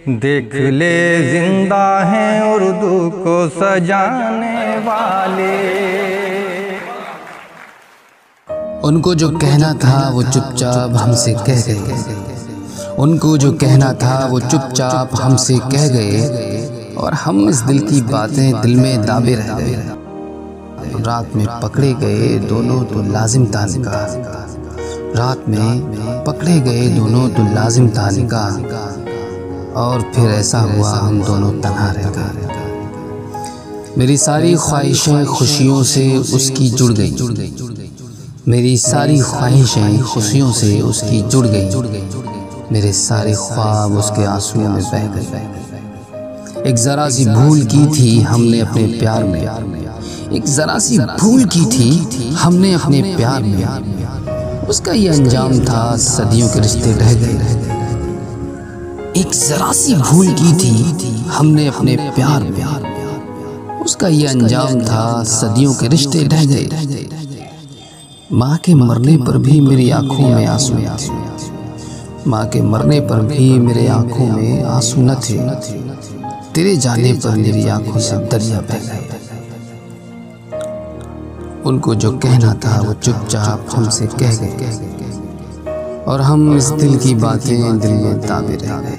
देख ले जिंदा हैं उर्दू को सजाने वाले। उनको जो कहना था वो चुपचाप हमसे कह गए, उनको जो कहना था वो चुपचाप हमसे कह गए, और हम इस दिल की बातें दिल में दाबे रह गए। रात में पकड़े गए दोनों तो लाजिम था निकाह, रात में पकड़े गए दोनों तो लाजिम था निकाह, और फिर ऐसा हुआ हम दोनों तन्हा रह गए। मेरी सारी ख्वाहिशें खुशियों से उसकी जुड़ गई, मेरी सारी ख्वाहिशें खुशियों से उसकी जुड़ गई, मेरे सारे ख्वाब उसके आंसुओं में बह गए। एक ज़रा सी भूल की थी हमने अपने प्यार में, एक ज़रा सी भूल की थी हमने अपने प्यार में, उसका ये अंजाम था सदियों के रिश्ते ढह गए। एक ज़रा सी भूल की थी हमने अपने प्यार में, उसका ये अंजाम था सदियों के रिश्ते ढह गए। माँ के मरने पर भी मेरी आंखों में आंसू थे, माँ के मरने पर भी मेरे आंखों में आंसू न थे, तेरे जाने पर मेरी आंखों से दरिया बह गए। उनको जो कहना था वो चुपचाप हमसे कह गए, और हम इस दिल की बातें दिल में दाबे रह गए।